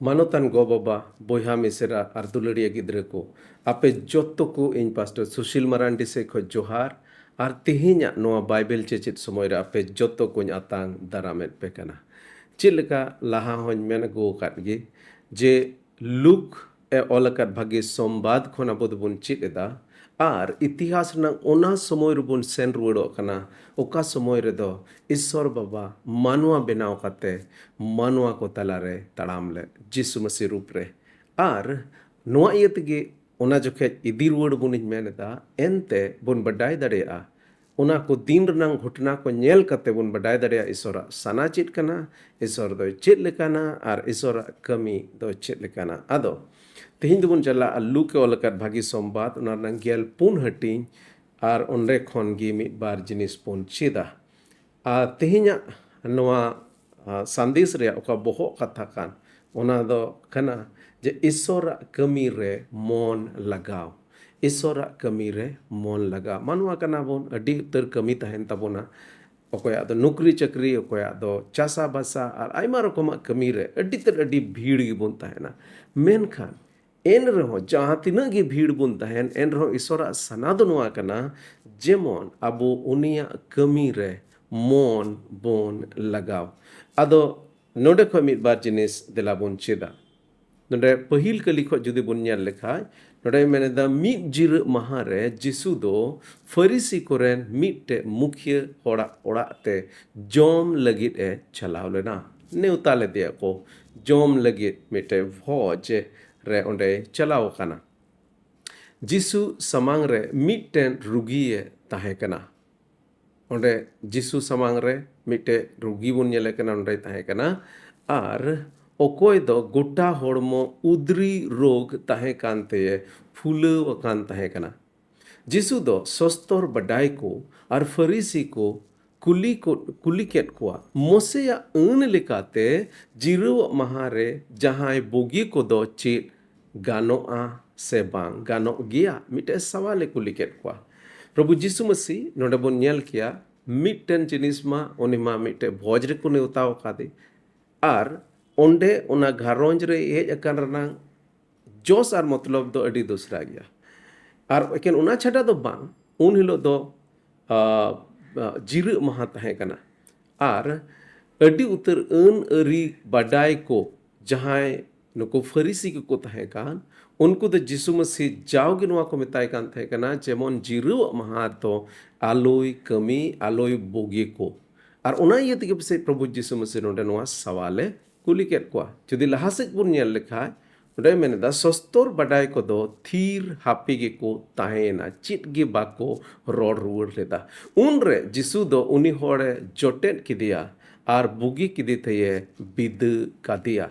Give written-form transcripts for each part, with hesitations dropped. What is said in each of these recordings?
Manutan go baba boyha misera ar dulariya gidra ko ape jotto ko in pastor Sushil Marandi se kho johar ar tihinya noa Bible chechit somoy re ape jotto ko atang daramet pekana chilka laha hon men go kat gi je Luke e olakat bhagi sombad khona bod bun chit eda আর ইতিহাস নাং ওনা সময় রুবন সেন রুড়ো কানা ওকা সময় রে দো ঈশ্বর বাবা মানুয়া বেনাও কাতে মানুয়া কো তালারে তাড়ামলে যিশু মসিহ রূপ রে আর নোয়া ইয়েতগে ওনা জখে ইদি রুড় বুনিজ মেনেदा एनते बुन बडाय दड़ेया ओना को दिन रनांग घटना को नेल कते बुन बडाय दड़ेया ईश्वर सना चित कना ईश्वर दो चित लेकाना और ईश्वर कमी दो चित लेकाना आदो तेहिं दुबुन चला लुक के ओलकत भागी सोमबाद उना नंगेल पुन हटिंग आर उनरे खन गी मिद बार जिनिस पुन चिदा तेहिंया नोआ संदेश रे ओका बोहो कथा कान ओना दो कना जे ईश्वर कमी रे मन लगाव ईश्वर कमी रे मन लगा मानवा कना बोन अडी तर कमी तहन तबोना ओकोया दो नौकरी चक्री ओकोया दो चासा बासा और आयमा रकमा कमी रे अडी तर अडी भीड़ गी बोन तहना मेनखान एन रहो जहाँ तिना गी भीड़ बुन तहन एन रहो ईश्वर सना दो नोआ कना जेमन अबो उनिया कमी रे मन बोन लगाव आदो नोडे खो मिद बार जिनिस दिला बोन चिदा नोडे पहिल कली खो जुदी बुन नेल लेखाय नोडे मेनेदा मिद जिर महा रे जिसु दो फरीसी कोरेन मिदटे मुख्य ओड़ा ते जॉम लगित ए चलाव लेना नेउता ले दिया को जॉम लगित मिदटे भोज रे ओंडे चलाव काना जिसु समांग रे मिदटेन रुगिए ताहे कना ओंडे जिसु समांग रे मिदटे रुगी बुन नेले कना ओंडे ताहे कना आर ओकोय दो गोटा होड़मो उद्री रोग ताहे कानते फूलव कान ताहे कना जिसु दो सस्तर बडाय को और फरीसी को कुली केट कुआ मोसेया अन लेकाते जिरु महारे जहां बुगी को दो चेत गानोआ से बांग गानो गिया मिटे सवाले कुली केट कुआ प्रभु जीसु मसीह नोडे बोन नेल किया मिटन जिनिस मा उनी मा मिटे भोज रे को नेवताव कादे आर ओंडे उना घरोंज रे हेज अकान रना जोस आर मतलब दो अडी दूसरा गया आर एकेन उना छाटा दो बांग उन हिलो दो जिरु महा तहे कना आर अडी उतर अन अरी बाडाय को जहां नुको फरीसी को तहे कान उनको तो जिसु मसीह जाओगे नुआ को मिताय कान तहे कना जेमन जिरु महा तो आलोय कमी आलोय बोगी को आर उना ये तिके से प्रभु जिसु मसीह नोडे नुआ सवाले कुली केट को जुदी लहासे बुन नेल लेखा उडे मेनेदा सस्तर बाडाय को दो थीर हापी गे को ताहेना चिट गे बाको रोड रुवर लेदा उन रे जिसु दो उनी होड़े जोटेट किदिया आर बुगी किदी थये बिद कादिया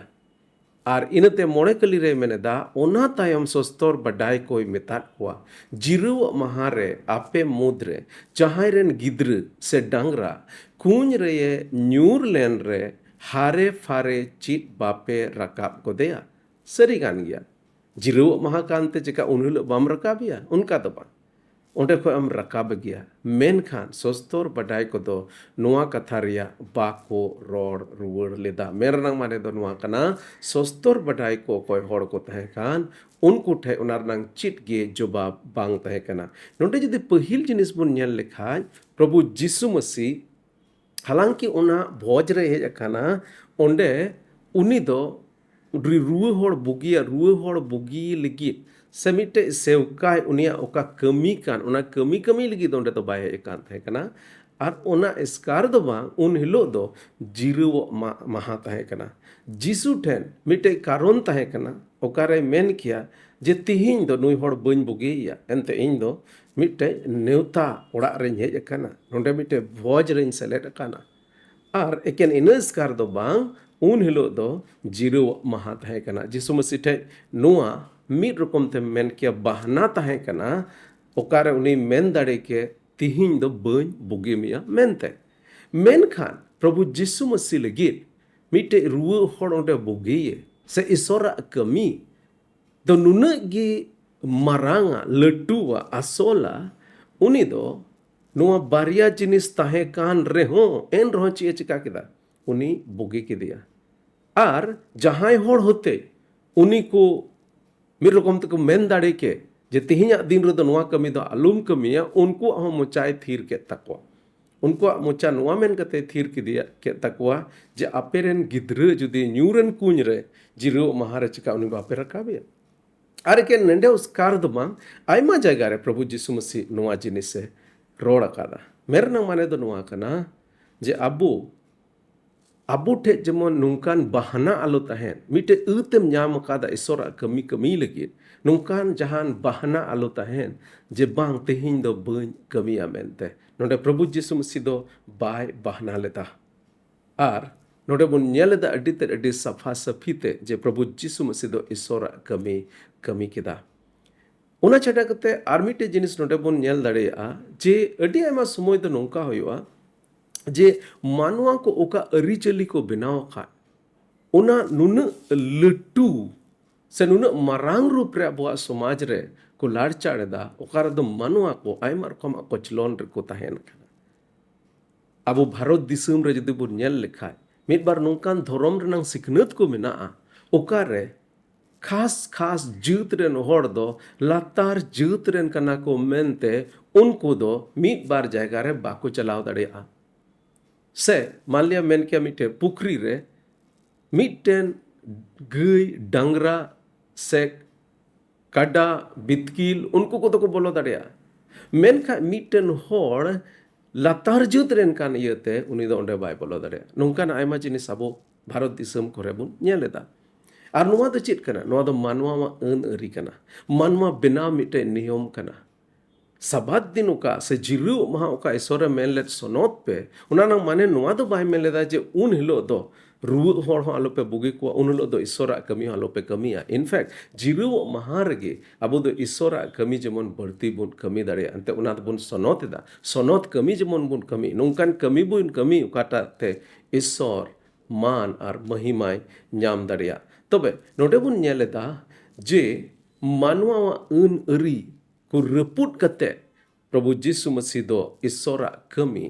आर इनते मोड़े कली रे मेनेदा ओना तायम सस्तर बाडाय कोई मेतात हुआ जिरु महारे आपे मुद्रे जहां रेन गिद्र से डांगरा कुंज रे न्यूर लेन रे हारे फारे चिट बापे रकाब को देया सरी गान गया जिरु महाकांते चिका उनहिल बम रकाबिया उनका तो बा ओंडे को हम रकाब गया मेन खान सस्तर बाडाय को दो नुआ कथा रिया बाको रोड रुवर लेदा मेरनांग माने दो नुआ कना सस्तर बाडाय को कोई होड़ को तहे कान उनको ठे उनारनांग चिट गे जवाब बांग तहे कना नोंडे जदि पहिल जिनिस बुन नेल लेखा प्रभु जीसु मसीह हालांकि उना भोज रे हेज अकाना ओंडे उनी दो रुए होड़ बुगी लगी से मिटे सेवकाय उनिया ओका कमी कान उना कमी लगी दो तो बाय एकान थे कना आर उना स्कार दो बा उन हिलो दो जिरु महा तहे कना जिसु ठेन मिटे कारण तहे कना ओकारे मेन किया जे तिहिन दो नुई होड़ बन बुगिया एनते इन दो मिटे नेवता ओड़ा रे हेज अकाना नोंडे मिटे भोज रे सेलेट अकाना आर एकेन इन स्कार दो बांग उन हिलो दो जिरु महा तहे कना जिसु मसीह ठे नुआ मिड रकम ते मेन किया बहाना तहे कना ओकारे उनी मेन दाड़े के तिहिन दो बन बुगी मिया मेनते मेन खान प्रभु जिसु मसीह लगी मिटे रुए होड़ ओंडे बुगी से इसोरा कमी दो नुना गी मारांगा लटुवा असोला उनी दो नुआ बारिया जिनिस तहे कान रे हो एन रहो ची चिका किदा उनी बुगी के दिया आर जहां होड़ होते उनी को मिर रकम तक मेन दाड़े के जे तिहिया दिन रे दो नुआ कमी दो आलुम कमिया उनको हम मोचाय थीर के तकवा उनको मोचा नुआ मेन कते थीर के दिया के तकवा जे अपेरेन गिद्र जुदी न्यूरन कुंज रे जिरो महारे चिका उनी बापे रकाबे आर के नंडे उसकार दो मा आयमा जगह रे प्रभु जीसु मसीह नुआ जिनिस से रोड़ अकादा मेरे न माने दो नुआ कना जे अबू ठे जेमन नुकान बहाना आलो तहेन मिटे उतेम न्याम कादा इसोरा कमी लगी नुकान जहान बहाना आलो तहेन जे बांग तेहिन दो बन कमिया मेनते नोडे प्रभु जीसु मसीह दो बाय बहाना लेता आर नोडे बुन नेलेदा अडिते अडि सफा सफीते जे प्रभु जीसु मसीह दो इसोरा कमी किदा उना छाटा कते आर मिटे जिनिस नोडे बुन नेल दाड़ेया जे अडि आयमा समय दो नोंका होयुआ जे मानवा को ओका अरिचली को बनाव खा उना नुन लट्टू से नुन मारांग रूप रे अबुआ समाज रे को लाड़चाड़े दा ओकार दो मानवा को आयमा रकम कोचलोन रे को तहेन खाना अबो भारत दिसम रे जदि बो नेल लेखा मिद बार नोंकान धर्म रनंग सिखनत को मेना ओकार रे खास जूत रेन होड़ दो लातार जूत रेन कना को मेनते उनको दो मिद बार जायगा रे बाको चलाव दाड़ेया से मान लिया मेन क्या मिटे पुखरी रे मिटेन गई डंगरा से काडा बितकील उनको को तो को बोलो दाड़िया मेन खा मिटेन होड़ लातार जुत रेन कान इयते उनी दो ओंडे बाय बोलो दाड़िया नोंकान आयमा जिनिस आबो भारत दिसम कोरे बुन नेलेदा आर नुआ दो चित कना नुआ दो मानवा मा अन अरी कना मानवा बिना मिटे नियम कना सबात दिन उका से जिरु महा उका इसोरे मेनलेट सोनोत पे उना माने नुआ दो बाय मेनलेदा जे उन हिलो दो ruwet hor hon alope bugi ko unulo do isora kami alope kami ya. In fact, jiru mahar ge abu do isora kami jemon berti bun kami dari ante unat bun sonot da. Sonot kami jemon bun kami. Nungkan kami bun kami kata te isor मान और महिमाय ᱧᱟᱢ ᱫᱟᱲᱮᱭᱟᱜ ᱛᱚᱵᱮ ᱱᱚᱰᱮ ᱵᱚᱱ ᱧᱮᱞ ᱮᱫᱟ ᱡᱮ ᱢᱟᱱᱣᱟᱣᱟᱜ ᱟᱹᱱ ᱟᱹᱨᱤ ᱠᱚ ᱨᱟᱹᱯᱩᱫ ᱠᱟᱛᱮ ᱯᱨᱚᱵᱷᱩ ᱡᱤᱥᱩ ᱢᱟᱥᱤ ᱫᱚ ᱤᱥᱥᱚᱨᱟᱜ ᱠᱟᱹᱢᱤ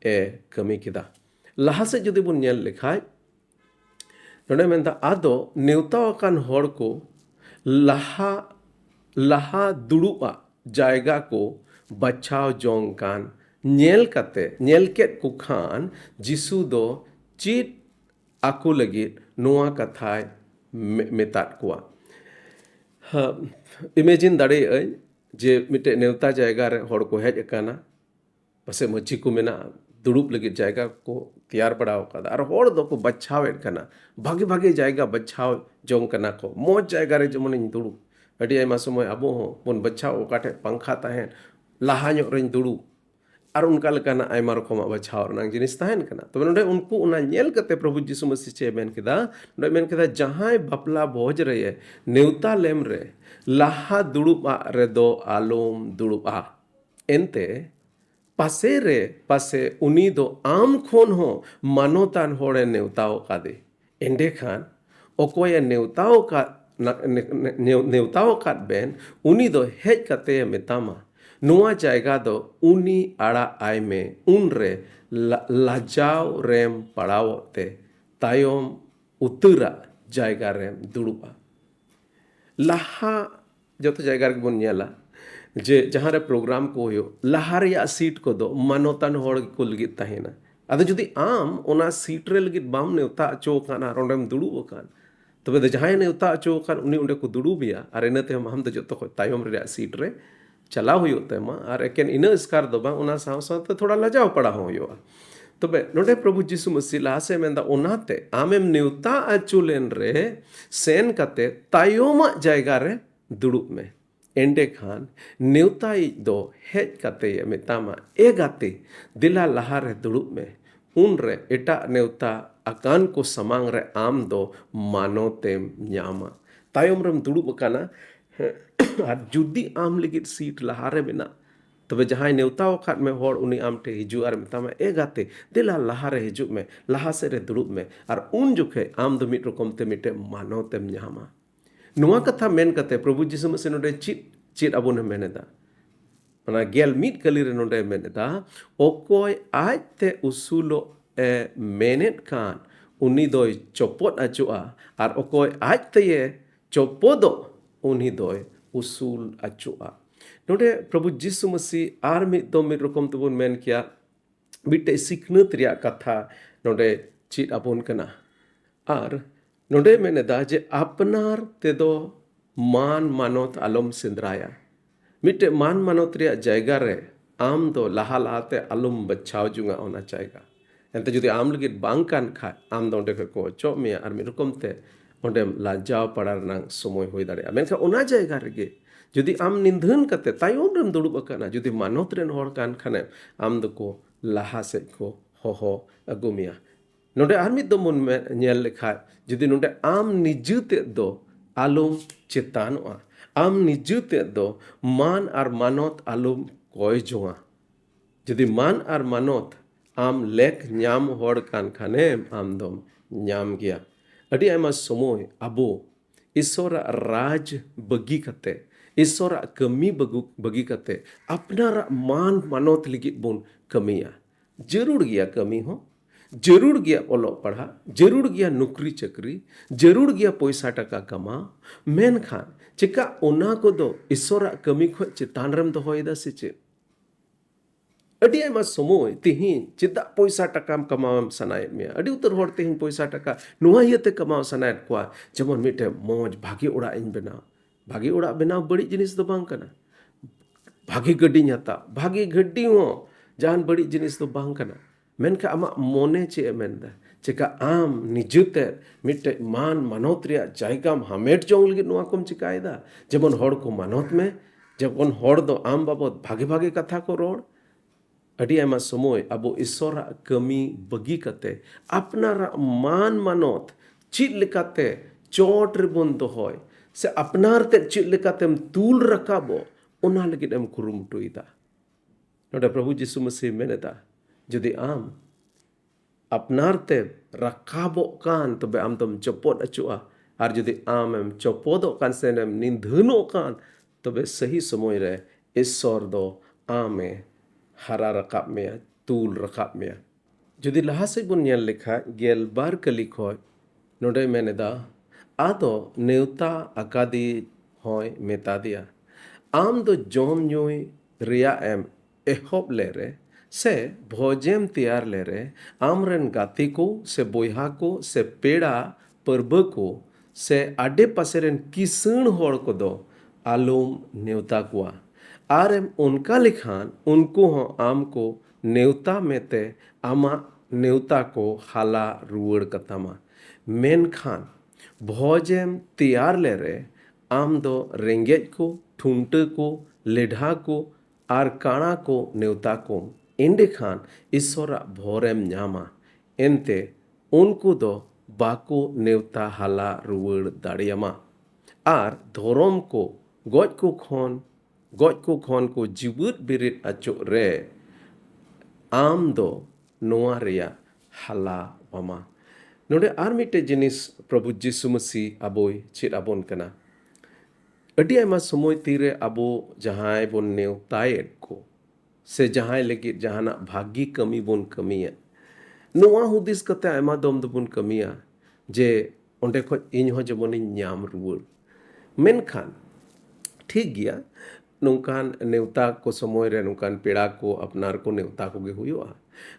ᱮ ᱠᱟᱹᱢᱤ ᱠᱮᱫᱟ ᱞᱟᱦᱟ ᱥᱮᱫ ᱡᱩᱫᱤ ᱵᱚᱱ ᱧᱮᱞ ᱞᱮᱠᱷᱟᱡ ᱱᱚᱰᱮ ᱢᱮᱱᱫᱟ ᱟᱫᱚ ᱱᱮᱣᱛᱟ ᱟᱠᱟᱱ ᱦᱚᱲ ᱠᱚ ᱞᱟᱦᱟ ᱫᱩᱲᱩᱵᱼᱟᱜ ᱡᱟᱭᱜᱟ ᱠᱚ ᱵᱟᱪᱷᱟᱣ ᱡᱚᱝ ᱠᱟᱱ ᱧᱮᱞ ᱠᱮᱫ ᱠᱚ ᱠᱷᱟᱱ ᱡᱤᱥᱩ ᱫᱚ ᱪᱮᱫ aku lagi noa kathai metat kuwa. Imagine dare ay je mite neuta jayga re hor ko hej akana pase machi ko mena durup lagi jayga ko tiyar padao kada ar hor do ko bachawet kana bhagi jayga bachaw jong kana ko moj jayga re jemon in durup adi ayma somoy abo ho bon bachaw okate pangkha tahen laha nyok rein durup আর उनका लेकाना आयमा रकम बाछाव रनांग जिनिस ताहेन कना तो नोडे उनको उना nail कते प्रभु यीशु मसीह चे main केदा नोडे main केदा जहां बापला भोज रे नेवता लेम रे लाहा दुड़ुबा रे दो आलोम दुड़ुबा एनते पासे उनी दो आम खोन हो मानोतान होड़े नेवताओ कादे एंडे खान ओकोय नेवताओ का बेन उनी दो हेज कते मेतामा नुआ जायगा दो उनी आड़ा आय में उन रे लाजाव रेम पड़ाव ते तायोम उतरा जायगा रेम दुड़ुबा लाहा जो तो जायगा के बन नेला जे जहां रे प्रोग्राम को हो लाहा रिया सीट को दो मानोतान होड़ को लगित ताहेना अदो जुदी आम ओना सीट रे लगित बाम नेवता अचो काना रोंडेम दुड़ुब कान तबे दे जहां नेवता अचो कान उनी उंडे को दुड़ुबिया और इनते हम तो जो तायोम रे सीट रे चला हुई और एकेन इन स्कार दो बांग उना साव सावते थोड़ा लजाव पड़ा हुआ तबे नोडे प्रभु यीशु मसीह लाहा से मेंदा ओनाते आमेम नेवता अचुलेन रे सेन कते तायोमा जायगा रे दुड़ुब में एंडे खान नेवता दो हेज कते ये मेतामा ए गाते दिला लाहा रे दुड़ुब में उन रे एटा नेवता अकान को समांग रे आम दो मानोतेम न्यामा तायोम रम दुड़ुब काना और जुदी आम लगित सीट लहारे मेना तबे जहां नेवता वखात में होड़ उनी आम टे हिजू और मेतामा ए गाते दिला लहारे हिजू में लहा से रे दुड़ुब में और उन जुखे आम दो मिट रकम ते मिटे मानोतेम न्यामा नुआ कथा मेन कते प्रभु यीशु मसीह नोडे चित अबुन मेनेदा मना गेल मिट कली रे नोडे मेनेदा ओकोय आज ते उसूलो ए मेनेट कान उनी दोय चोपोट अजुआ और ओकोय आज ते ये चोपोदो उन्हीं दोय उसूल अचुआ नोडे प्रभु यीशु मसीह आर मिट रकम तबुन मेन किया मिटे सिखनत रिया कथा नोडे चित अबुन कना आर नोडे मेनेदा जे अपनार तेदो मान मानोत आलम सिंद्राया मिटे मान मानोत रिया जायगा रे आम दो लाहा लाहाते आलम बचाव जुंगा होना चाहेगा एंते जुदी आम लगित बांग कान खा आम दो ओंडे को चो मिया आर मिट रकम ते ओंडेम लाजाव पड़ार नांग समय होई दाड़ेया मेनखा ओना जायगा रेगे जुदी आम निंधन कते तायम रेम दुड़ुब अकाना जुदी मानोत रेन होड़ कान खाने आम दको लाहा से को हो अगुमिया नोडे आर मिद दो मन में नेल लेखा जुदी नोडे आम निजुते दो आलम चेतानोआ आम निजुते दो मान आर मानोत आलम कोय जोआ जुदी मान आर मानोत आम लेख न्याम होड़ कान खाने आम दो न्याम गया अड़ी आयमा समय अबो ईश्वरा राज बगी कते ईश्वरा कमी बगी कते अपनारा मान मानोत लिगित बोन कमिया जरूर गया कमी हो जरूर गया ओलो पढ़ा जरूर गया नौकरी चकरी जरूर गया पैसा टका कमा मेन खान चिका ओना को दो ईश्वरा कमी खो चितान रम दो होयदा से चे अड़ी आयमा समय तिहिन चिदा पैसा टकाम कमावम सनायत में अड़ी उतर होड़ तिहिन पैसा टका नुआ हियते कमाव सनायत कोआ जेमन मिटे मौज भागी उड़ा इन बनाव बड़ी जिनिस दो बांग कना भागी गड्डी हता भागी गड्डी हो जान बड़ी जिनिस दो बांग कना मेनका आमा मोने चे मेनदा चिका आम निजुते मिटे मान मानोत रिया जायगाम हामेट जोंग लगी नुआ कोम चिकायदा जेमन होड़ को मानोत में जेमन होड़ दो आम बाबत भागे कथा को रोड़ ᱟᱹᱰᱤ ᱟᱭᱢᱟ ᱥᱚᱢᱚᱭ ᱟᱵᱚ ᱤᱥᱥᱚᱨᱟᱜ ᱠᱟᱹᱢᱤ ᱵᱟᱹᱜᱤ ᱠᱟᱛᱮ ᱟᱯᱱᱟᱨᱟᱜ ᱢᱟᱱ ᱢᱟᱱᱚᱛ ᱪᱮᱫ ᱞᱮᱠᱟᱛᱮ ᱪᱚᱴ ᱨᱮᱵᱚᱱ ᱫᱚᱦᱚᱭ ᱥᱮ ᱟᱯᱱᱟᱨ ᱛᱮ ᱪᱮᱫ ᱞᱮᱠᱟᱛᱮᱢ ᱛᱩᱞ ᱨᱟᱠᱟᱵᱚ ᱚᱱᱟ ᱞᱟᱹᱜᱤᱫ ᱮᱢ ᱠᱩᱨᱩᱢᱩᱴᱩᱭᱮᱫᱟ ᱱᱚᱰᱮ ᱯᱨᱚᱵᱷᱩ ᱡᱤᱥᱩ ᱢᱟᱥᱤᱦ ᱢᱮᱱᱮᱫᱟ ᱡᱩᱫᱤ ᱟᱢ ᱟᱯᱱᱟर te rakabok kan tobe am dom chopot achua ar jodi amem chopodok kan senem nindhunok kan tobe sahi somoy re issor do ame hara rakab meya tul rakab meya jodi laha sej bun nyel lekha gelbar kali khoj node meneda ado neuta akadi hoy meta dia am do jom nyoi ria em ehop lere से भोजेम तैयार ले रहे आमरन गाती को से बोहा को से पेड़ा पर्व को से आडे पासेरन किसण होड़ को दो आलूम नेवता कुआ आर एम उनका लिखान उनको हो आम को नेवता में ते आमा नेवता को हाला रुवड़ कतामा मेन खान भोजेम तैयार ले रहे आम दो रेंगेज को ठुंट को लेढ़ा को आर काणा को नेवता को इंडेखान ईश्वरा भोरेम न्यामा एनते उनको दो बाको नेवता हाला रुवड़ दाड़ियामा आर धोरोम को गज को खन को जीवित बिरित अचो रे आम दो नोआ रेया हाला वामा नोडे आर मिटे जिनिस प्रभु जिसु मसीह अबोय चित अबोन कना अडी आयमा समय तीरे अबो जहाय बोन नेवतायेद को से जहां लगे जहाना भागी कमी बोन कमिया नोआ हुदिस कते आयमा दम दबुन कमिया जे ओंडे खो इन हो जमोनी ᱧᱟᱢ रुवड़ मेनखान ठीक गया नोंकान नेवता को समय रे नोंकान पेड़ा को अपनार को नेवता को गे हुआ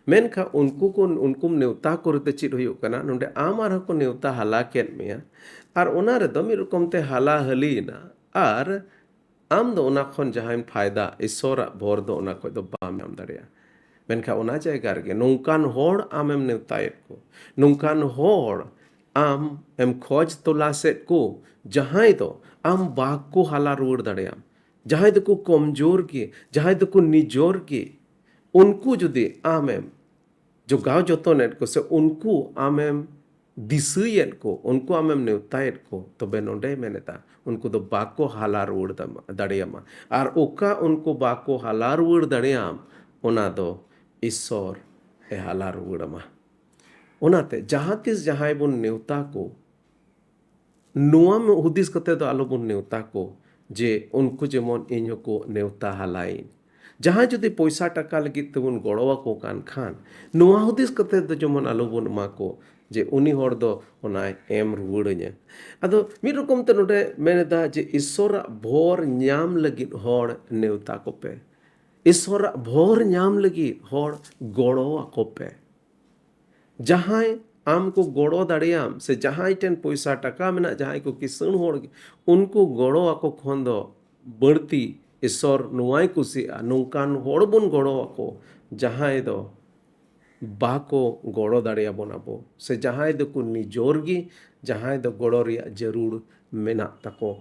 मेनखा उनको नेवता को रते चित हुयो कना नोंडे आमार को नेवता हाला केन मेया आर ओना रे दमी रकम ते हाला हलीना आर आम दो ओना खन जहां फायदा ईश्वर भोर दो ओना खो दो बाम नाम दड़िया मेनखा ओना जायगा रे नोंकान होड़ आमेम नेवतायेद को नोंकान होड़ आम एम खोज तलासेद को जहां दो आम बाग को हाला रुवड़ दड़िया जहां दो को कमजोर के जहां दो को निजोर के उनको जुदे आमेम जो गाँव जतनेद को से उनको आमेम दिसयेद को उनको आमेम नेवतायेद को तो बेनोंडे मेनेता उनको दो बाको हाला रुवड़ दाड़ियामा आर ओका उनको बाको हाला रुवड़ दाड़ियाम ओना दो ईश्वर ए हाला रुवड़मा ओनाते जहां तिस जहां बुन नेवता को नुआ में हुदिस कते दो आलो बुन नेवता को जे उनको जेमन इन्हो को नेवता हलाइन जहां जुदी पैसा टका लगी तबुन गड़वा को कान खान नुआ हुदिस कते दो जेमन आलो बुन मा को जे उनी होड़ दो ओनाय एम रुवड़िया अदो मिद रकम ते नोडे मेनेदा जे ईश्वरा भोर ᱧᱟᱢ लगित होड़ नेवता को पे ईश्वरा भोर ᱧᱟᱢ लगित होड़ गड़वा को पे जहां आम को गड़ो दाड़ियाम से जहां टेन पैसा टका मेना जहां को किसण होड़ उनको गड़ो आको खन दो बढ़ती ईश्वर नुआई कुसिया नोंकान होड़ बुन गड़ो आको जहां दो बाको गड़ो दाड़िया बनाबो से जहां दो को निजोरगी जहां दो गड़ो रिया जरूर मेना तको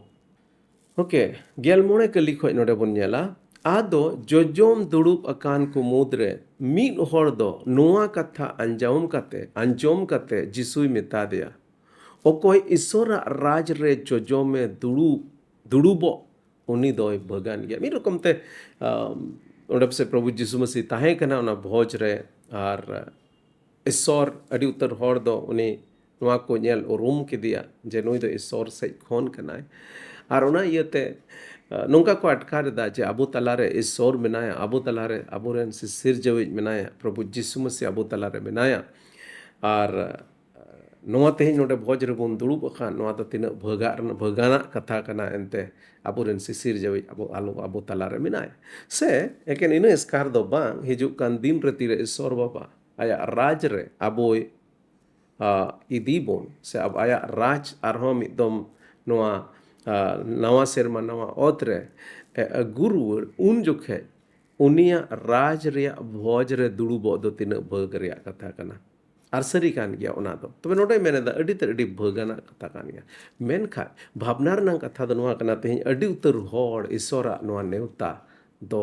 ओके गेल मोणे कली खoj नोडे बन नेला आदो जोजोम दुड़ुब अकान को मुद्रे मीद होड़ दो नोआ कथा अंजोम कते जिसुई मेता दिया ओकोय ईश्वरा राज रे जोजोम में दुड़ुबो उनी दोय भगान गया मीद रकम ते ओंडे से प्रभु जिसु मसीह ताहे कना ओना भोज रे आर ईश्वर अडी उतर होड़ दो उनी नोआ को नेल उरुम के दिया जे नुई दो ईश्वर से खोन कनाय आर ओना इयते नोंका को अटकार दा जे अबो तलारे ईश्वर मेनाया अबो तलारे अबोरेन से सिर जविज मेनाया प्रभु जिसु मसीह अबो तलारे मेनाया आर नोआ तेहि नोडे भोज रे बुन दुड़ुब खान नोआ तो तिना भगाना कथा कना एनते अबोरेन से सिर जविज अबो तलारे मेनाया से एकेन इन एस्कार दो बांग हिजुक कान दिन रे तिरे ईश्वर बाबा आया राज रे अबोय इदीबोन से अब आया राज आरहों मिदम नोआ नवा सेरमा नवा ओतरे गुरु उन जोखे उनिया राज रिया भोज रे दुड़ुबो दो तिना भग रिया कथा कना आर सरी कान गया ओना दो तबे नोडे मेनेदा अडी ते अडी भगाना कथा कान गया मेनखा भावनार ना कथा दो नोआ कना तेहि अडी उतर होड़ ईश्वरा नोआ नेवता दो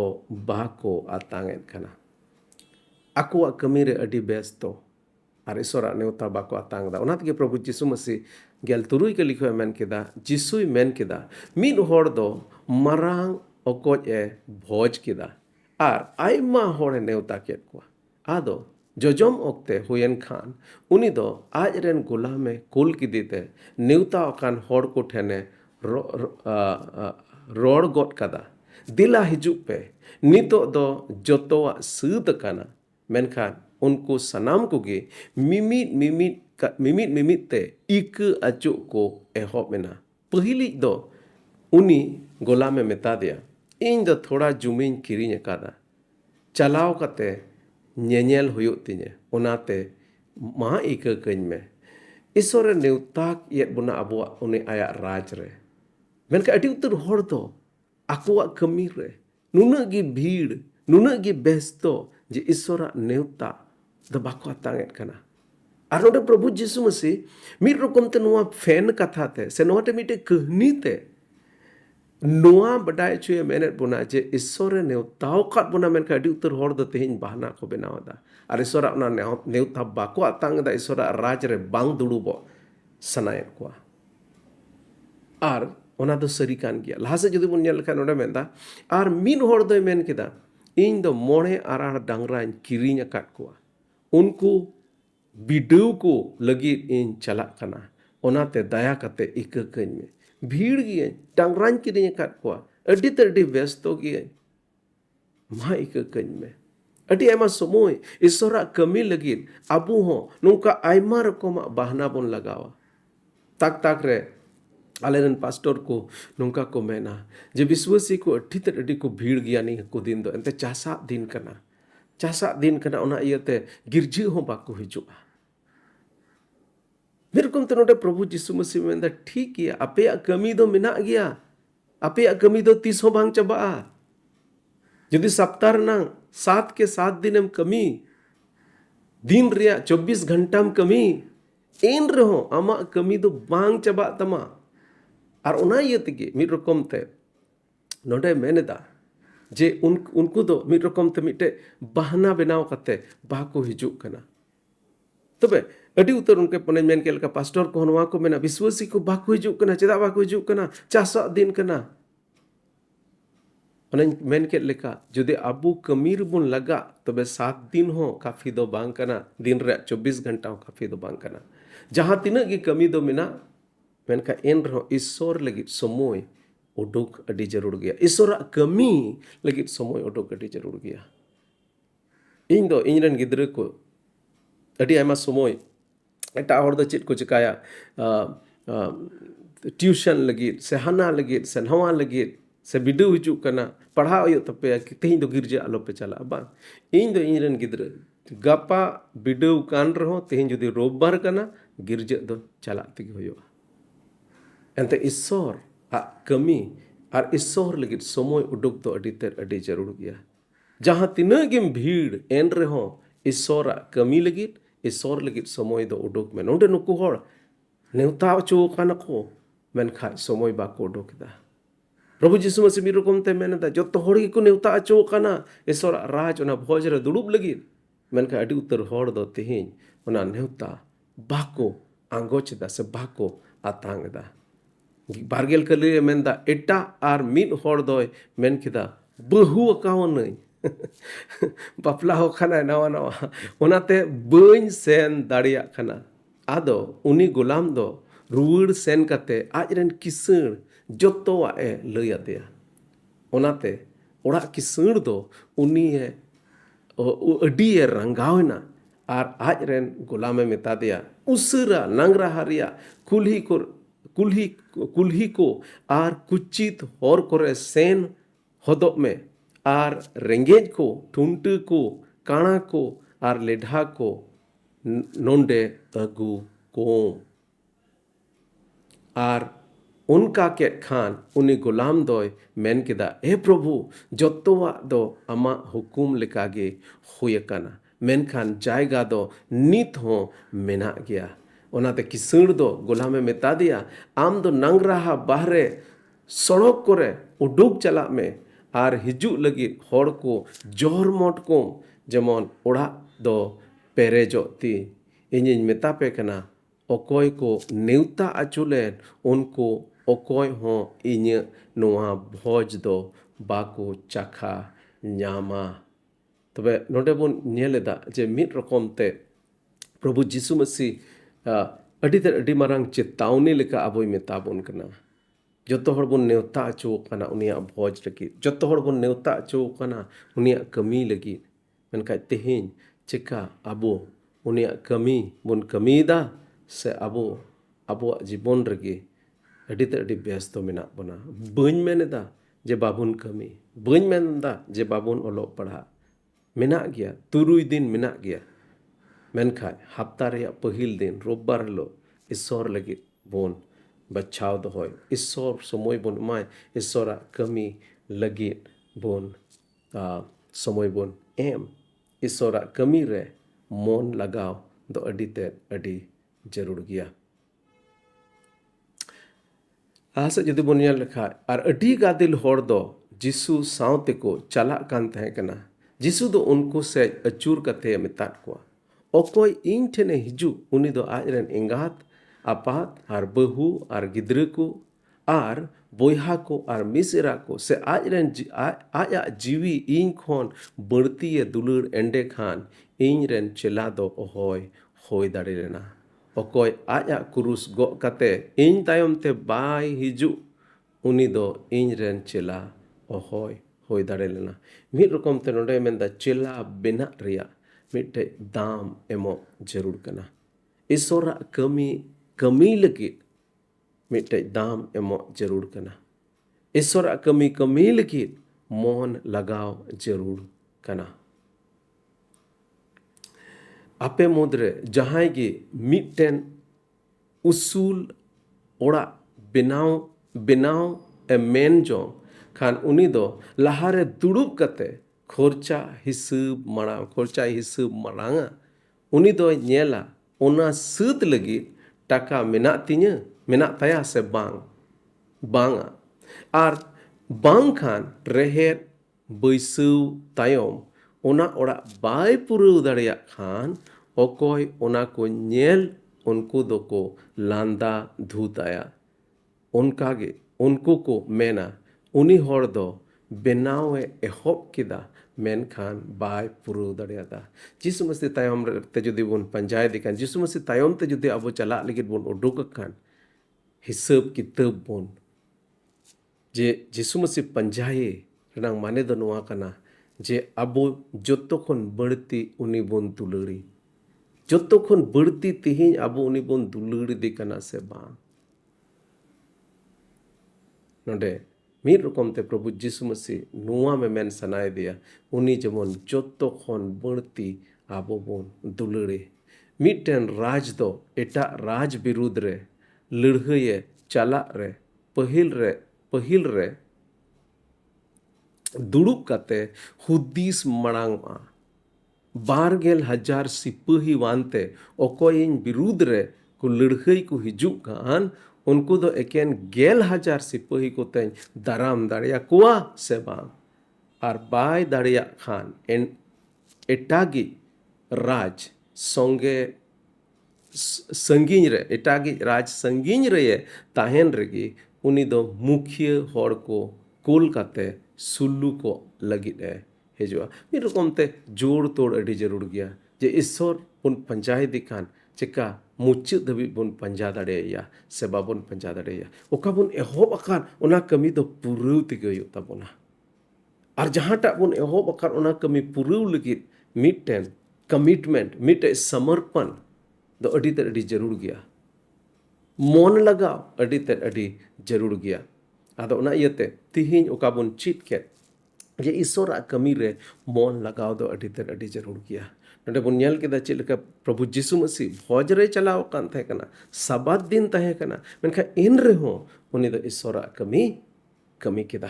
बाको आतांगेन कना akuak kami re adi besto ar isora neuta bako atang da onat ge Prabhu Jisu Masi gel turui ke likho men keda Jisui men keda mid hor do marang okoj e bhoj keda ar aima hore neuta ket kwa ado jojom okte huyen khan uni do aj ren gulame kul kidite neuta okan hor ko thene ror got kada dila hijuk pe nito do jotowa sud kana menkhan unku sanam koge mimit te ika acuk ko ehop mena pahili do uni golame meta dia ᱤᱧ ᱫᱚ ᱛᱷᱚᱲᱟ ᱡᱩᱢᱤᱧ ᱠᱤᱨᱤᱧ ᱟᱠᱟᱫᱟ ᱪᱟᱞᱟᱣ ᱠᱟᱛᱮ ᱧᱮᱧᱮᱞ ᱦᱩᱭᱩᱜ ᱛᱤᱧᱟᱹ ᱚᱱᱟᱛᱮ ᱢᱟ ᱤᱠᱟᱹ ᱠᱟᱹᱧ ᱢᱮ ᱤᱥᱚᱨᱮ ᱱᱮᱣᱛᱟ ᱭᱮᱫ ᱵᱚᱱᱟ ᱟᱵᱚᱣᱟᱜ ᱩᱱᱤ ᱟᱭᱟᱜ ᱨᱟᱡᱽ ᱨᱮ ᱢᱮᱱᱠᱷᱟᱱ ᱟᱹᱰᱤ ᱩᱛᱟᱹᱨ ᱦᱚᱲ ᱫᱚ ᱟᱠᱚᱣᱟᱜ ᱠᱟᱹᱢᱤ ᱨᱮ ᱱᱩᱱᱟᱹᱜ ᱜᱮ ᱵᱷᱤᱲ ᱱᱩᱱᱟᱹᱜ ᱜᱮ ᱵᱮᱥᱛᱚ ᱡᱮ ᱤᱥᱚᱨᱟᱜ ᱱᱮᱣᱛᱟ ᱫᱚ ᱵᱟᱠᱚ ᱟᱛᱟᱝᱮᱫ ᱠᱟᱱᱟ ᱟᱨ ᱱᱚᱰᱮ ᱯᱨᱚᱵᱷᱩ ᱡᱤᱥᱩ ᱢᱟᱥᱤ ᱢᱤᱫ ᱨᱚᱠᱚᱢ ᱛᱮ ᱱᱚᱣᱟ ᱯᱷᱮᱱ ᱠᱟᱛᱷᱟ ᱛᱮ ᱥᱮ ᱱᱚᱣᱟ ᱛᱮ ᱢᱤᱫᱴᱮᱡ ᱠᱟᱹᱦᱱᱤ ᱛᱮ ᱱᱚᱣᱟ ᱵᱟᱰᱟᱭ ᱦᱚᱪᱚᱭᱮ ᱢᱮᱱᱮᱫ ᱵᱚᱱᱟ ᱡᱮ ᱤᱥᱚᱨᱮ ᱱᱮᱣᱛᱟᱣ ᱟᱠᱟᱫ ᱵᱚᱱᱟ ᱢᱮᱱᱠᱷᱟᱱ ᱟᱹᱰᱤ ᱩᱛᱟᱹᱨ ᱦᱚᱲ ᱫᱚ ᱛᱮᱦᱮᱧ ᱵᱟᱦᱱᱟ ᱠᱚ ᱵᱮᱱᱟᱣ ᱮᱫᱟ ᱟᱨ ᱤᱥᱚᱨᱟᱜ ᱚᱱᱟ ᱱᱮᱣᱛᱟ ᱵᱟᱠᱚ ᱟᱛᱟᱝ ᱮᱫᱟ ᱤᱥᱚᱨᱟᱜ ᱨᱟᱡᱽ ᱨᱮ ᱵᱟᱝ ᱫᱩᱲᱩᱵᱚᱜ ᱥᱟᱱᱟᱭᱮᱫ ᱠᱚᱣᱟ ᱟᱨ ᱚᱱᱟ ᱫᱚ ᱥᱟᱹᱨᱤ ᱠᱟᱱ ᱜᱮᱭᱟ ᱞᱟᱦᱟ ᱥᱮᱫ ᱡᱩᱫᱤ ᱵᱚᱱ ᱧᱮᱞ ᱞᱮᱠᱷᱟᱱ ᱱᱚᱰᱮ ᱢᱮᱱᱫᱟ ᱟᱨ ᱢᱤᱫ ᱦᱚᱲ ᱫᱚᱭ ᱢᱮᱱ ᱠᱮᱫᱟ ᱤᱧ ᱫᱚ 9 ᱟᱨᱟᱲ ᱰᱟᱝᱨᱟᱧ ᱠᱤᱨᱤᱧ ᱟᱠᱟᱫ ᱠᱚᱣᱟ ᱩᱱᱠᱩ ᱵᱤᱰᱟᱹᱣ ᱠᱚ ᱞᱟᱹᱜᱤᱫ ᱤᱧ ᱪᱟᱞᱟᱜ ᱠᱟᱱᱟ ᱚᱱᱟᱛᱮ ᱫᱟᱭᱟ ᱠᱟᱛᱮ ᱤᱠᱟᱹ ᱠᱟᱹᱧ ᱢᱮ ᱵᱷᱤᱲ ᱜᱤᱭᱟᱹᱧ ᱰᱟᱝᱨᱟᱧ ᱠᱤᱨᱤᱧ ᱟᱠᱟᱫ ᱠᱚᱣᱟ ᱟᱹᱰᱤ ᱛᱮ ᱟᱹᱰᱤ ᱵᱮᱥᱛᱚ ᱜᱤᱭᱟᱹᱧ ᱢᱟ ᱤᱠᱟᱹ ᱠᱟᱹᱧ ᱢᱮ ᱟᱹᱰᱤ ᱟᱭᱢᱟ ᱥᱚᱢᱚᱭ ᱤᱥᱚᱨᱟᱜ ᱠᱟᱹᱢᱤ ᱞᱟᱹᱜᱤᱫ ᱟᱵᱚ ᱦᱚᱸ ᱱᱚᱝᱠᱟ ᱟᱭᱢᱟ ᱨᱚᱠᱚᱢᱟᱜ ᱵᱟᱦᱱᱟ ᱵᱚᱱ ᱞᱟᱜᱟᱣᱟ ᱛᱟᱠ ᱨᱮ ᱟᱞᱮᱨᱮᱱ ᱯᱟᱥᱴᱚᱨ ᱠᱚ ᱱᱚᱝᱠᱟ ᱠᱚ ᱢᱮᱱᱟ ᱡᱮ ᱵᱤᱥᱣᱟᱥᱤ ᱠᱚ ᱟᱹᱰᱤ ᱠᱚ ᱵᱷᱤᱲ ᱜᱮᱭᱟ ᱱᱤᱭᱟᱹ ᱠᱚ ᱫᱤᱱ ᱫᱚ ᱮᱱᱛᱮ ᱪᱟᱥᱟᱜ ᱫᱤᱱ ᱠᱟᱱᱟ ᱚᱱᱟ ᱤᱭᱟᱹᱛᱮ ᱜᱤᱨᱡᱟᱹ ᱦᱚᱸ ᱵᱟᱠᱚ ᱦᱤᱡᱩᱜᱼᱟ ᱢᱤᱫ ᱨᱚᱠᱚᱢ ᱛᱮ ᱱᱚᱰᱮ ᱯᱨᱚᱵᱷᱩ ᱡᱤᱥᱩ ᱢᱟᱥᱤ ᱢᱮᱱᱫᱟ ᱴᱷᱤᱠ ᱜᱮᱭᱟ ᱟᱯᱮᱭᱟᱜ ᱠᱟᱹᱢᱤ ᱫᱚ ᱢᱮᱱᱟᱜ ᱜᱮᱭᱟ ᱟᱯᱮᱭᱟᱜ ᱠᱟᱹᱢᱤ ᱫᱚ ᱛᱤᱥ ᱦᱚᱸ ᱵᱟᱝ ᱪᱟᱵᱟᱜᱼᱟ ᱡᱩᱫᱤ ᱥᱚᱯᱛᱟह ᱨᱮᱱᱟᱜ 7 के 7 दिनेम कमी दिन रिया 24 घंटाम कमी एन रहो आमा कमी दो बांग चबा तमा और ओना ये तेगे मिद रकम ते नोडे मेनेदा जे उनको दो मिद रकम ते मिटे बहाना बनाव कते बाको हिजुक कना तबे अडी उतर उनके पने मेन के लका पास्टर को नवा को मेना विश्वासी को बाको हिजुक कना चेदा बाको हिजुक कना चासा दिन कना मेन के लेका जुदे अबू कमी रबुन लगा तबे 7 दिन हो काफी दो बांग कना दिन रे 24 घंटा हो काफी दो बांग कना जहां तिना की कमी दो मिना मेनका एन रहो ईश्वर लगित समय उडुक अडी जरूर गया ईश्वरा कमी लगित समय उडुक अडी जरूर गया इन दो इनरन गिद्र को अडी आयमा समय एटा हर दो चेत को चिकाया ट्यूशन लगित से हना लगित से नवा लगित से बिडू हिजुक कना पढ़ा हो तपे तेहन दो गिरजा आलो पे चला बांग इन दो इनरन गिद्र गापा बिडू कान रहो तेहन जुदी रोबबार कना गिरजा दो चला तेगे होयो एंते ईश्वर आ कमी और ईश्वर लगित समय उडुक दो अडी जरूर गया जहां तिना गिम भीड़ एन रहो ईश्वर कमी लगित ईश्वर लगित समय दो उडुक में नोंडे नुकु हड़ नेवता चो काना को मेनखा समय बाको उडुकदा प्रभु जीसु मसीह मिद रकम ते मेनदा जतो हड़ गी को नेवता चो काना ईश्वर राज ओना भोज रे दुड़ुब लगित मेनखा अडी उतर हड़ दो तेहेन ओना नेवता बाको आंगोचदा से बाको आतांगदा बारगेल कली मेनदा एटा आर मिद हड़ दोय मेन किदा बहु अकावनई बापला हो खाना नवा नवा ओनाते बइन सेन दाड़िया खाना आदो उनी गुलाम दो रुवड़ सेन कते आजरेन किसण जतोवा ए लई आदेया ओनाते ओड़ा किसण दो उनी ए अडी ए रंगावना आर आजरेन गुलामे मेता दिया उसरा नांगरा हारिया कुल्ही को आर कुचित हर करे सेन हदब में आर रेंगेज को ठुंट को काणा को आर लेढ़ा को नोंडे अगु कोम आर उनका के खान उनी गुलाम दोय मेन केदा ए प्रभु जतोवा दो आमा हुकुम लेकागे हुयकाना मेनखान जायगा दो नित हो मेना गया ओनाते किसण दो गुलामे मेता दिया आम दो नंगराहा बाहरे सड़क करे उडुक चला में आर हिजुक लगी हड़ को जोर मोट को जेमन ओड़ा do perejok ti inying metape kana okoy ko neuta achulen unko okoy ho inya noa bhoj do bako chakha nyama तबे नोडे बोन नेलेदा जे मिट रकम ते प्रभु जिसु मसीह अडी मारंग चेतावनी लेका अबोय मेताबोन कना जतो हर बोन नेवता अचो कना उनिया भोज लगी जतो हर बोन नेवता अचो कना उनिया कमी लगी मेनका तेहेन चिका अबो उनिया कमी बोन कमीदा से अबो जीवन रगे अडी व्यस्त मेना बना बन मेनेदा जे बाबुन कमी बन मेनदा जे बाबुन ओलो पढ़ा मेना गया तुरुई दिन मेना गया मेनखा हफ्ता रे पहिल दिन रोबबार लो ईश्वर लगी बोन बचाव दोहय ईश्वर समय बोन माय ईश्वर कमी लगी बोन समय बोन एम ईश्वर कमी रे मन लगाव दो अडी जरूर गया आसे जदि बोन नेल लेखा और अडी गादिल होड़ दो जिसु सावते को चला कान तहे कना जिसु दो उनको से अचूर कते मेतात को ओकोय इन ठेने हिजु उनी दो आजरन एंगात आपात आर बहु आर गिद्रे को आर बोयहा को आर मिसेरा को से आजरन आया जीवी इन खोन बढ़ती दुलुर एंडे खान इन रेन चेला दो होय होय दाड़े लेना ओकोय आया कुरुस गो कते इन तायम ते बाय हिजु उनी दो इन रेन चेला होय होय दाड़े लेना मिट रकम ते नोडे मेंदा चेला बेना रिया मिटे दाम एमो जरूर कना ईश्वर कमी लगी मिटे दाम एमो जरूर कना ईश्वर कमी लगी मोहन लगाव जरूर कना आपे मुद्रे जहां गे मिटेन उसूल ओड़ा बेनाव मेन जो खान उनी दो लहारे दुड़ुब कते खर्चा हिसाब मारांगा उनी दो नेला ओना सूद लगी टाका मेना तिnya मेना ताया से बांगा आर बांग खान रेहेद बैसौ तायम ओना ओड़ा बाय पुरौ दाड़िया खान ओकोय ओना को नेल उनको दो को लांदा धूताया उनकागे उनको को मेना उनी होड़ दो बेनावे एहोब किदा मेनखान बाय पुरौ दाड़ियादा जिसु मसीह तायम ते जुदी बोन पंजाय दिखान जिसु मसीह तायम ते जुदी अबो चला लगित बोन उडुक खान हिसाब किताब बोन जे जिसु मसीह पंजाये रनांग माने दो नोआ कना जे अबो जोतो खन बढ़ती उनी बोन दुलड़ी जोतो खन बढ़ती तिहिं अबो उनी बोन दुलड़ी दिकना से बांग नोडे मिट रकम ते प्रभु जिसु मसीह नुआ में मेन सनाय दिया उनी जमन जोतो खन बढ़ती आबो बोन दुलड़े मिटन राज दो एटा राज विरुद्ध रे लड़हये चला रे पहिल रे दुड़ुब काते हुदीस मड़ांगा 12,000 सिपाही वानते ओकोय विरुद्ध रे को लड़हई को हिजुक कान उनको दो एकेन 11,000 सिपाही को तें दाराम दाड़िया कुआ से बांग और बाय दाड़िया खान एटागी राज संगे संगीन रे एटागी राज संगीन रे ताहेन रेगी उनी दो मुख्य होड़ को कुल काते सुल्लू को लगित है हेजुआ मिट रकम ते जोड़ तोड़ अड़ी जरूर गया जे ईश्वर पुन पंजाय दिखान चिका मुच्चु धबी बुन पंजा दाड़ेया से बाबुन पंजा दाड़ेया ओका बुन एहोब अकान ओना कमी दो पुरौ तिगे हुयुग ताबोना और जहांटा बुन एहोब अकान ओना कमी पुरौ लगित मिटन कमिटमेंट मिटे समर्पण दो अड़ी जरूर गया मन लगाव अड़ी जरूर गया आदो ओना इयते तिहिं ओका बुन चित के जे ईश्वर कमी रे मन लगाव दो अड़ी जरूर गया नोडे बुन नेल केदा चेद लेका प्रभु जिसु मसीह भोज रे चलाव कान तहे कना साबात दिन तहे कना मेनखा इन रे हो उनी दो ईश्वर कमी केदा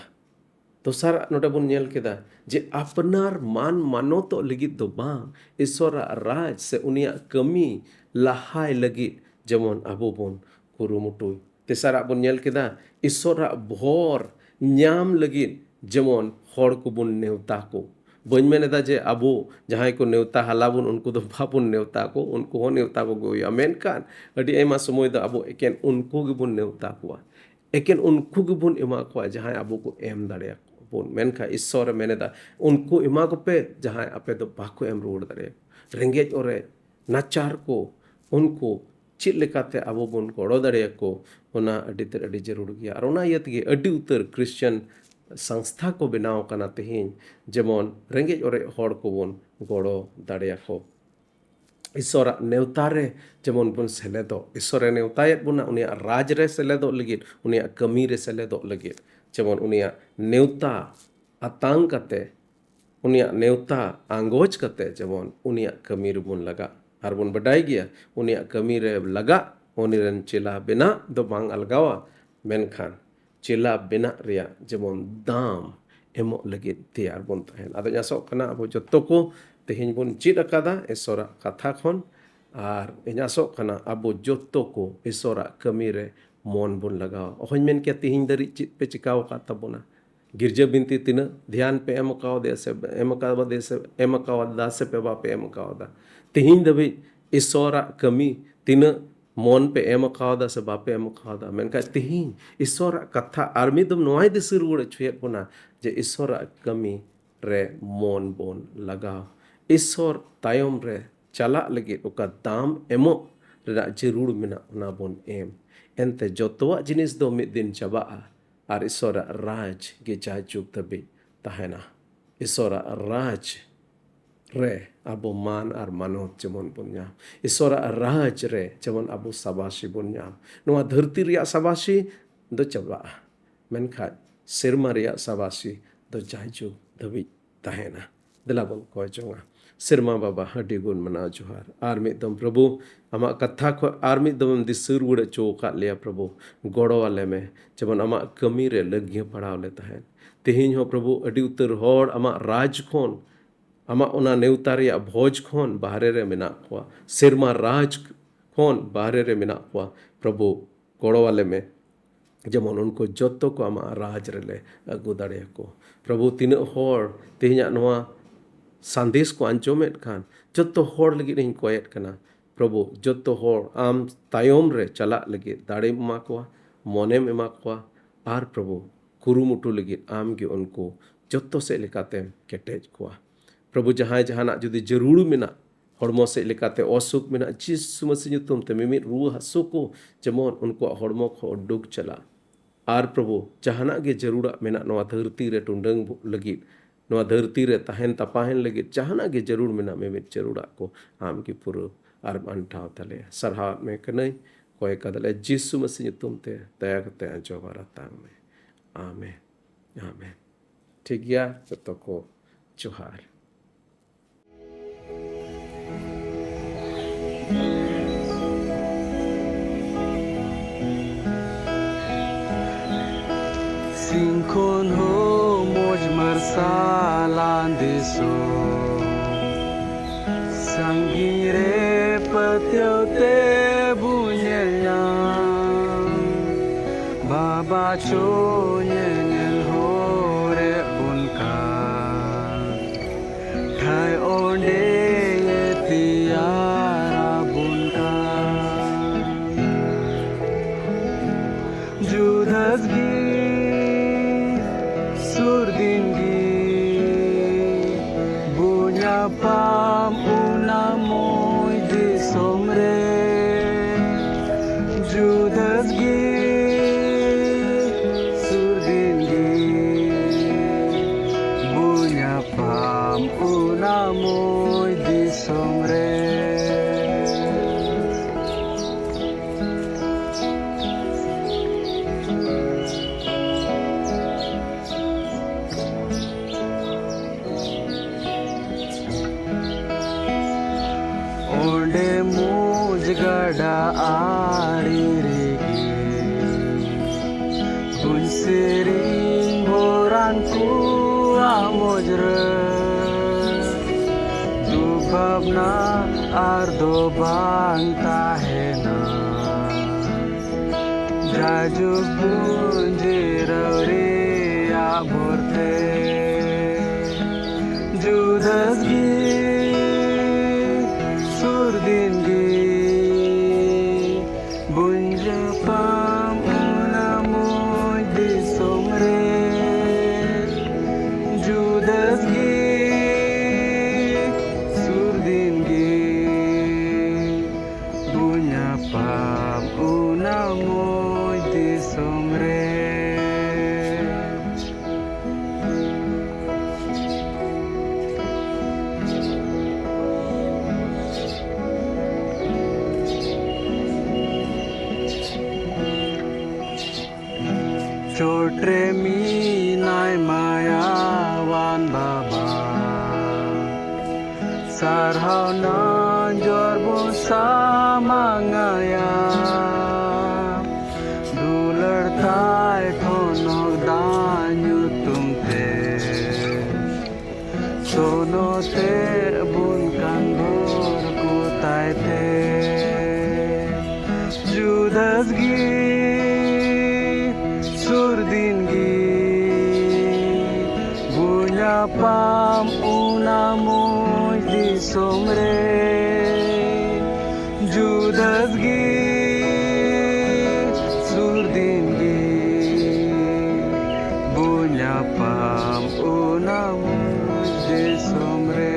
दोसार नोडे बुन नेल केदा जे अपनार मान मानोतो लगित दो बांग ईश्वर राज से उनिया कमी लहाय लगित जेमन आबो बोन कुरुमुटुय तेसारा बुन नेल केदा ईश्वर भोर ᱧᱟᱢ लगित जेमन होड़ को बुन नेवता को बन मेनेदा जे अबो जहां को नेवता हलाबुन उनको दो बाबुन नेवता को उनको हो नेवता को गोया मेनकान अडी एमा समय दा अबो एकेन उनको गिबुन नेवता को एकेन उनको गिबुन एमा को जहां अबो को एम दाड़े बुन मेनका ईश्वर मेनेदा उनको एमा को पे जहां आपे दो बाको एम रोड दाड़े रेंगेज ओरे नाचार को उनको चित लेकाते अबो बुन गड़ो दाड़े को ओना अडी ते अडी जरूर गया और ओना इयतगे अडी उतर क्रिश्चियन संस्था को बनाव कना तेहिन जेमन रेंगेज ओरे हड़ को बन गड़ो दाड़े को ईश्वर नेवता रे जेमन बन सेलेदो ईश्वर नेवतायत बुना उनिया राज रे सेलेदो लगित उनिया कमी रे सेलेदो लगित जेमन उनिया नेवता आतांग कते उनिया नेवता आंगोज कते जेमन उनिया कमी रे बुन लगा आर बुन बडाई गया उनिया कमी रे लगा उनिरन चेला बिना दो बांग अलगावा मेनखान चेला बिना रिया जेमन दाम एमो लगित तैयार बुन तहन आदो जासो कना अबो जत्तो को तेहिन बुन चिद अकादा ईश्वर कथा खन और इनासो कना अबो जत्तो को ईश्वर कमी रे मन बुन लगाओ ओहन मेन के तेहिन दरी चित पे चिकाव का तबना गिरजा बिनती तिना ध्यान पे एम काव दे से एम काव दे से एम काव दा से पे बा पे एम काव दा तेहिन दबे ईश्वर कमी तिना मन पे एम काव दा से बापे एम काव दा मेन का तेहिन ईश्वर कथा आर्मी दम नोय दे सिर गुड़ छुयत बना जे ईश्वर कमी रे मन बोन लगाओ ईश्वर तायम रे चला लगे ओका दाम एमो रे जरूर मेना ओना बोन एम एनते जोतोवा जिनिस दो मिद दिन चबा और ईश्वर राज गे जाजुग तबे तहना ईश्वर राज रे अबो मान और मानव जेमन बुन्या ईश्वर राज रे जेमन अबो सबासी बुन्या नोआ धरती रिया सबासी दो चबा मेनखा सिरमा रिया सबासी दो जाजुग तबे तहना दिलाबन को जोंगा सिरमा बाबा हडी गुण मना जोहार आर मिदम प्रभु आमा कथा को आर मिदम दिसुर गुड़ चौका लिया प्रभु गड़ो वाले में जबन आमा कमी रे लगिया पड़ाव ले तहन तेहिन हो प्रभु अडी उतर होड़ आमा राज खोन आमा ओना नेवता रिया भोज खोन बाहरे रे मेना को सिरमा राज खोन बाहरे रे मेना को प्रभु गड़ो वाले में जेमन उनको जत्तो को आमा राज रे ले अगु दाड़े को प्रभु तीन होड़ तेहिना नोआ संदेश को आंजोमेट खान जत्तो होड़ लगी नहीं कोयत कना प्रभु जत्तो होड़ आम तायम रे चला लगी दाड़े एमा को मोने एमा को आर प्रभु कुरुमुटु लगी आम के उनको जत्तो से लेकाते केटेज को प्रभु जहां जहाना जुदी जरूर मेना हड़मो से लेकाते असुख मेना जिस मसीह तुम ते मिमित रूह हसु को जेमन उनको हड़मो को डुग चला आर प्रभु जहाना के जरूरा मेना नवा धरती रे टुंडंग लगी नवा धरती रे तहन तपाहन लगे जहाना के जरूर मेना में जरूरा को आम की पुरु आर अंठाव तले सरहा में कनई कोई कदले जिसु मसीह तुम ते दया करते हैं जो भारतांग में आमेन आमेन ठीक या तो को जोहार Sinkon ho moj marsalan deso Sangire patyo te bunyanya Baba cho nyen hore bunka Thai onde tiara bunka Judas gi Pam una moy de somre Judas gi surdingi Bunya pam una moy de somre gada ari regi bunsirin boranku amojre dubabna ardo banta hena jaju bunjirauri aborte ju minai mayawan baba sarhau nanjor bersama ngaya duler tai thonok danyu tumte sono te bun kanbor ku tai te judas gi surdin gi bunya pam unamu di somre judas gi surdin gi bunya pam unamu di somre